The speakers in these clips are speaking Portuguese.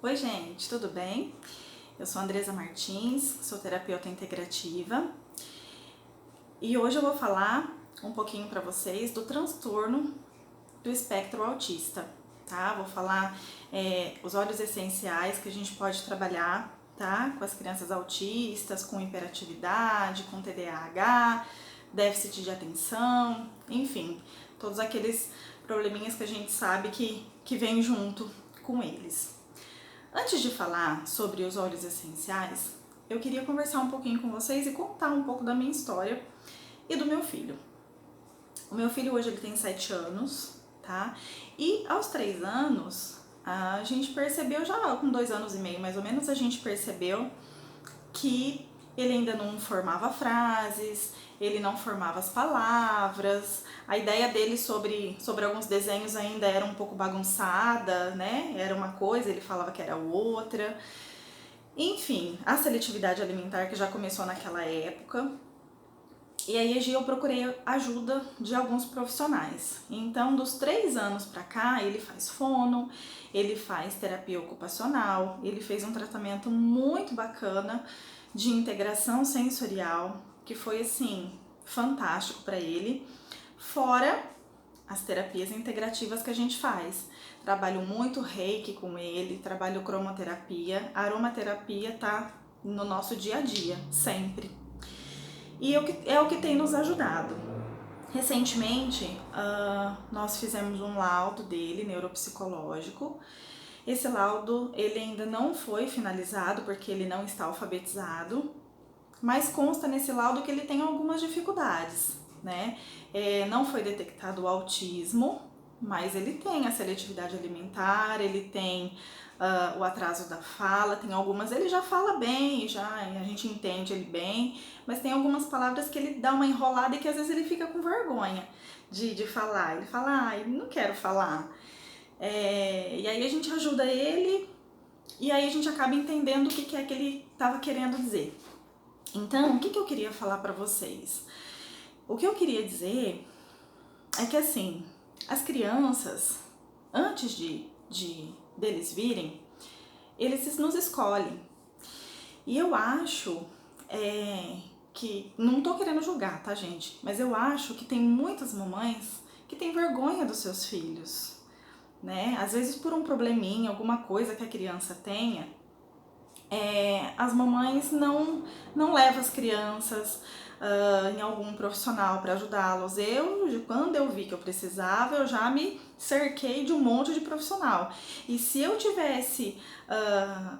Oi gente, tudo bem? Eu sou Andresa Martins, sou terapeuta integrativa e hoje eu vou falar um pouquinho para vocês do transtorno do espectro autista, tá? Vou falar os óleos essenciais que a gente pode trabalhar, tá? Com as crianças autistas, com hiperatividade, com TDAH, déficit de atenção, enfim, todos aqueles probleminhas que a gente sabe que vem junto com eles. Antes de falar sobre os óleos essenciais, eu queria conversar um pouquinho com vocês e contar um pouco da minha história e do meu filho. O meu filho hoje ele tem 7 anos, tá? E aos 3 anos, a gente percebeu, já com 2 anos e meio mais ou menos, a gente percebeu que ele ainda não formava frases, ele não formava as palavras, a ideia dele sobre alguns desenhos ainda era um pouco bagunçada, né? Era uma coisa, ele falava que era outra. Enfim, a seletividade alimentar que já começou naquela época. E aí eu procurei ajuda de alguns profissionais. Então, dos 3 anos pra cá, ele faz fono, ele faz terapia ocupacional, ele fez um tratamento muito bacana de integração sensorial, que foi assim, fantástico para ele, fora as terapias integrativas que a gente faz. Trabalho muito reiki com ele, trabalho cromoterapia, aromaterapia tá no nosso dia a dia, sempre. E é o que tem nos ajudado. Recentemente, nós fizemos um laudo dele, neuropsicológico. Esse laudo ele ainda não foi finalizado porque ele não está alfabetizado, mas consta nesse laudo que ele tem algumas dificuldades, né? Não foi detectado o autismo, mas ele tem a seletividade alimentar, ele tem o atraso da fala, tem algumas, ele já fala bem, a gente entende ele bem, mas tem algumas palavras que ele dá uma enrolada e que às vezes ele fica com vergonha de falar. Ele fala, não quero falar. E aí a gente ajuda ele e aí a gente acaba entendendo o que é que ele estava querendo dizer. Então, o que eu queria falar para vocês? O que eu queria dizer é que assim, as crianças, antes deles virem, eles nos escolhem. E eu acho que, não tô querendo julgar, tá gente? Mas eu acho que tem muitas mamães que têm vergonha dos seus filhos, né? Às vezes por um probleminha, alguma coisa que a criança tenha, as mamães não levam as crianças em algum profissional para ajudá-los. Quando eu vi que eu precisava, eu já me cerquei de um monte de profissional. E se eu tivesse,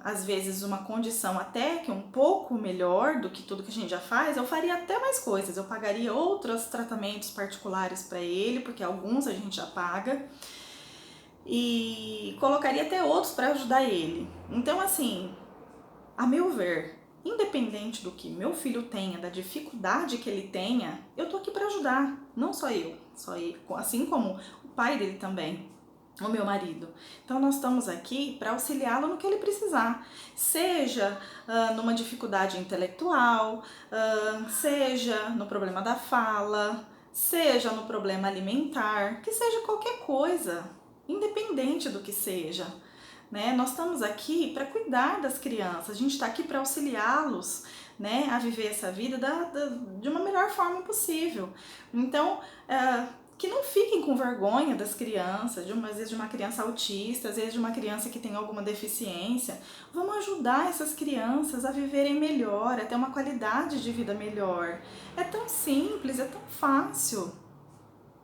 às vezes, uma condição até que um pouco melhor do que tudo que a gente já faz, eu faria até mais coisas. Eu pagaria outros tratamentos particulares para ele, porque alguns a gente já paga. E colocaria até outros para ajudar ele. Então, assim, a meu ver, independente do que meu filho tenha, da dificuldade que ele tenha, eu tô aqui para ajudar, não só eu, assim como o pai dele também, o meu marido. Então nós estamos aqui para auxiliá-lo no que ele precisar, seja numa dificuldade intelectual, seja no problema da fala, seja no problema alimentar, que seja qualquer coisa, independente do que seja. Né? Nós estamos aqui para cuidar das crianças, a gente está aqui para auxiliá-los, né, a viver essa vida de uma melhor forma possível. Então, que não fiquem com vergonha das crianças, às vezes de uma criança autista, às vezes de uma criança que tem alguma deficiência. Vamos ajudar essas crianças a viverem melhor, a ter uma qualidade de vida melhor. É tão simples, é tão fácil,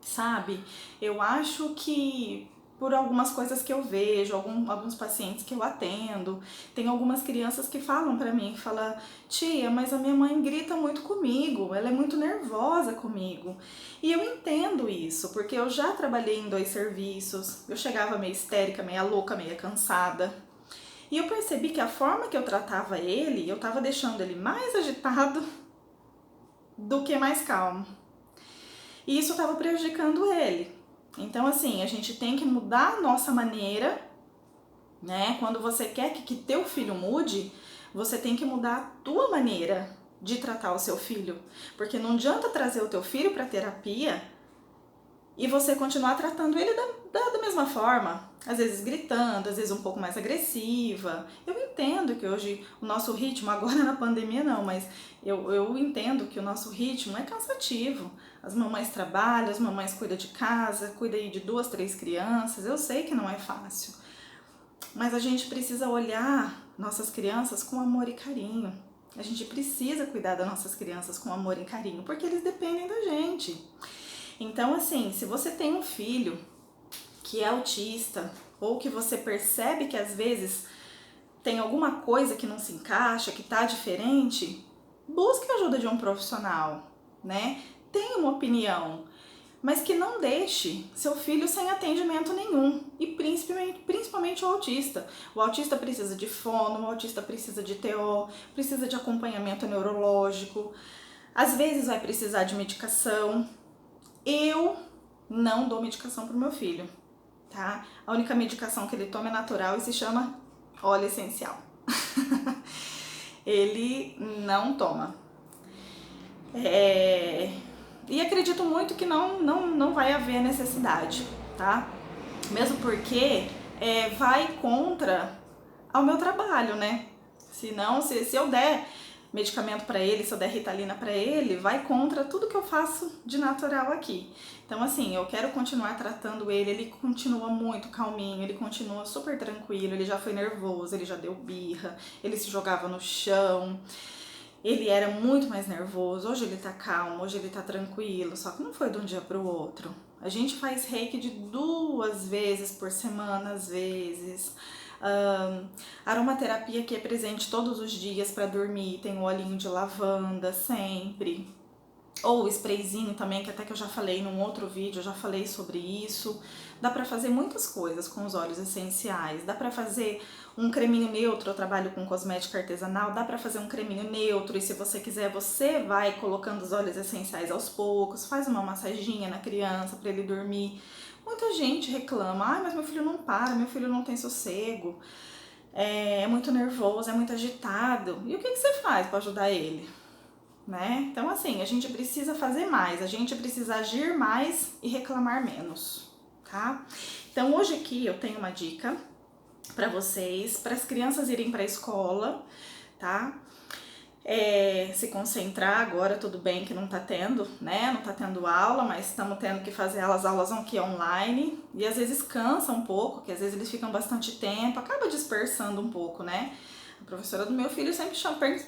sabe? Eu acho que por algumas coisas que eu vejo, alguns pacientes que eu atendo, tem algumas crianças que falam pra mim, que falam, tia, mas a minha mãe grita muito comigo, ela é muito nervosa comigo. E eu entendo isso, porque eu já trabalhei em 2 serviços, eu chegava meio histérica, meio louca, meio cansada. E eu percebi que a forma que eu tratava ele, eu tava deixando ele mais agitado do que mais calmo. E isso estava prejudicando ele. Então, assim, a gente tem que mudar a nossa maneira, né? Quando você quer que teu filho mude, você tem que mudar a tua maneira de tratar o seu filho. Porque não adianta trazer o teu filho para terapia e você continuar tratando ele da mesma forma, às vezes gritando, às vezes um pouco mais agressiva. Eu entendo que hoje o nosso ritmo, agora na pandemia não, mas eu entendo que o nosso ritmo é cansativo. As mamães trabalham, as mamães cuidam de casa, cuidam aí de 2, 3 crianças, eu sei que não é fácil. Mas a gente precisa olhar nossas crianças com amor e carinho. A gente precisa cuidar das nossas crianças com amor e carinho, porque eles dependem da gente. Então, assim, se você tem um filho que é autista, ou que você percebe que às vezes tem alguma coisa que não se encaixa, que tá diferente, busque a ajuda de um profissional, né? Tenha uma opinião, mas que não deixe seu filho sem atendimento nenhum, e principalmente o autista. O autista precisa de fono, o autista precisa de TO, precisa de acompanhamento neurológico, às vezes vai precisar de medicação. Eu não dou medicação pro meu filho, tá? A única medicação que ele toma é natural e se chama óleo essencial. Ele não toma. E acredito muito que não vai haver necessidade, tá? Mesmo porque vai contra ao meu trabalho, né? Senão, se eu der medicamento para ele, se eu der Ritalina para ele, vai contra tudo que eu faço de natural aqui. Então, assim, eu quero continuar tratando ele continua muito calminho, ele continua super tranquilo, ele já foi nervoso, ele já deu birra, ele se jogava no chão, ele era muito mais nervoso, hoje ele tá calmo, hoje ele tá tranquilo, só que não foi de um dia pro outro. A gente faz reiki de 2 vezes por semana, às vezes. Aromaterapia que é presente todos os dias para dormir, tem o olhinho de lavanda sempre, ou o sprayzinho também, que até que eu já falei num outro vídeo, eu já falei sobre isso. Dá pra fazer muitas coisas com os óleos essenciais, dá pra fazer um creminho neutro, eu trabalho com cosmética artesanal, dá pra fazer um creminho neutro, e se você quiser, você vai colocando os óleos essenciais aos poucos, faz uma massaginha na criança para ele dormir. Muita gente reclama, mas meu filho não para, meu filho não tem sossego, é muito nervoso, é muito agitado. E o que você faz para ajudar ele? Né? Então, assim, a gente precisa fazer mais, a gente precisa agir mais e reclamar menos, tá? Então, hoje aqui eu tenho uma dica para vocês, para as crianças irem para a escola, tá? Se concentrar agora, tudo bem que não tá tendo, né? Não tá tendo aula, mas estamos tendo que fazer as aulas aqui online, e às vezes cansa um pouco, que às vezes eles ficam bastante tempo, acaba dispersando um pouco, né? A professora do meu filho sempre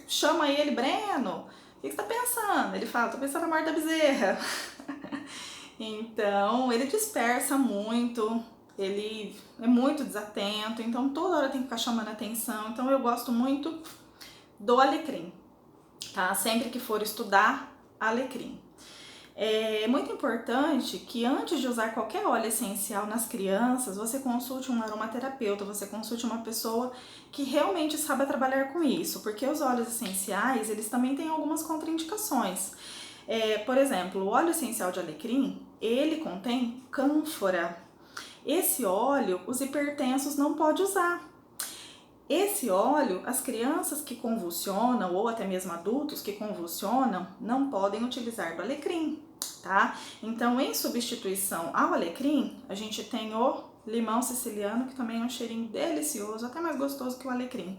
chama ele, Breno, o que você tá pensando? Ele fala, tô pensando na morte da bezerra. Então, ele dispersa muito, ele é muito desatento, então toda hora tem que ficar chamando atenção. Então eu gosto muito do alecrim, tá? Sempre que for estudar, alecrim. É muito importante que antes de usar qualquer óleo essencial nas crianças, você consulte um aromaterapeuta, você consulte uma pessoa que realmente saiba trabalhar com isso, porque os óleos essenciais, eles também têm algumas contraindicações. Por exemplo, o óleo essencial de alecrim, ele contém cânfora. Esse óleo, os hipertensos não podem usar. Esse óleo, as crianças que convulsionam, ou até mesmo adultos que convulsionam, não podem utilizar do alecrim, tá? Então, em substituição ao alecrim, a gente tem o limão siciliano, que também é um cheirinho delicioso, até mais gostoso que o alecrim,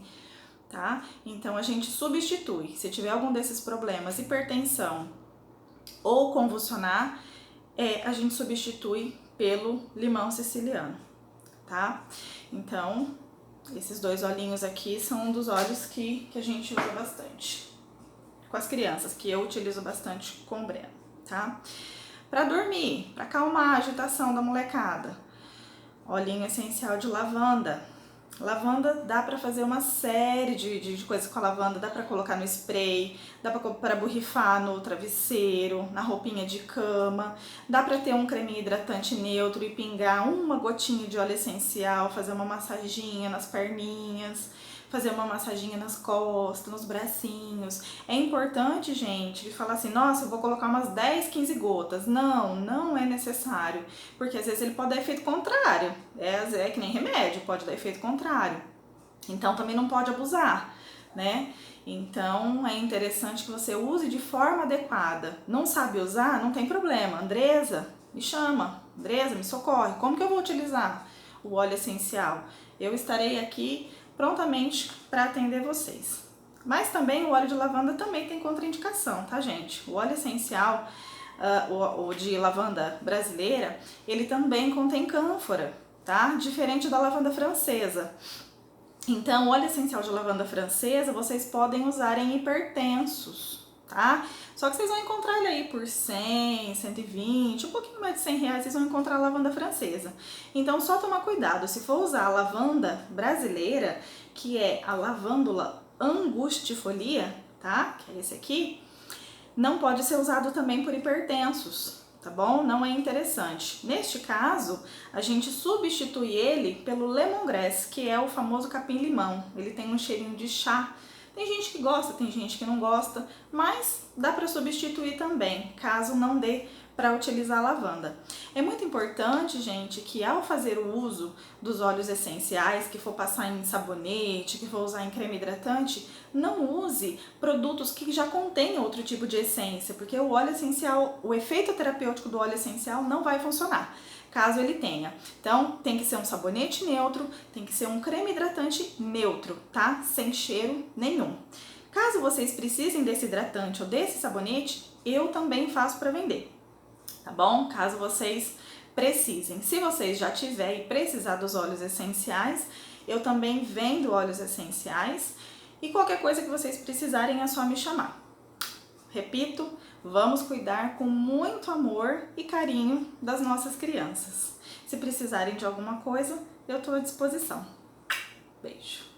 tá? Então, a gente substitui. Se tiver algum desses problemas, hipertensão ou convulsionar, a gente substitui pelo limão siciliano, tá? Então, esses 2 olhinhos aqui são um dos óleos que a gente usa bastante com as crianças, que eu utilizo bastante com o Breno, tá? Pra dormir, pra acalmar a agitação da molecada, olhinho essencial de lavanda. Lavanda dá pra fazer uma série de coisas com a lavanda, dá pra colocar no spray, dá pra borrifar no travesseiro, na roupinha de cama, dá pra ter um creme hidratante neutro e pingar uma gotinha de óleo essencial, fazer uma massaginha nas perninhas, fazer uma massaginha nas costas, nos bracinhos. É importante, gente, de falar assim, nossa, eu vou colocar umas 10, 15 gotas. Não é necessário, porque às vezes ele pode dar efeito contrário. É que nem remédio, pode dar efeito contrário. Então também não pode abusar, né? Então é interessante que você use de forma adequada. Não sabe usar? Não tem problema. Andresa, me chama. Andresa, me socorre, como que eu vou utilizar o óleo essencial? Eu estarei aqui prontamente para atender vocês. Mas também o óleo de lavanda também tem contraindicação, tá, gente? O óleo essencial, o de lavanda brasileira, ele também contém cânfora, tá? Diferente da lavanda francesa. Então, o óleo essencial de lavanda francesa vocês podem usar em hipertensos, tá? Só que vocês vão encontrar ele aí por 100, 120, um pouquinho mais de 100 reais, vocês vão encontrar a lavanda francesa. Então, só tomar cuidado, se for usar a lavanda brasileira, que é a lavândula angustifolia, tá? Que é esse aqui, não pode ser usado também por hipertensos, tá bom? Não é interessante. Neste caso, a gente substitui ele pelo lemongrass, que é o famoso capim-limão. Ele tem um cheirinho de chá. Tem gente que gosta, tem gente que não gosta, mas dá para substituir também, caso não dê para utilizar a lavanda. É muito importante, gente, que ao fazer o uso dos óleos essenciais, que for passar em sabonete, que for usar em creme hidratante, não use produtos que já contêm outro tipo de essência, porque o óleo essencial, o efeito terapêutico do óleo essencial não vai funcionar, caso ele tenha. Então, tem que ser um sabonete neutro, tem que ser um creme hidratante neutro, tá? Sem cheiro nenhum. Caso vocês precisem desse hidratante ou desse sabonete, eu também faço para vender, tá bom? Caso vocês precisem. Se vocês já tiverem e precisar dos óleos essenciais, eu também vendo óleos essenciais e qualquer coisa que vocês precisarem é só me chamar. Repito, vamos cuidar com muito amor e carinho das nossas crianças. Se precisarem de alguma coisa, eu estou à disposição. Beijo!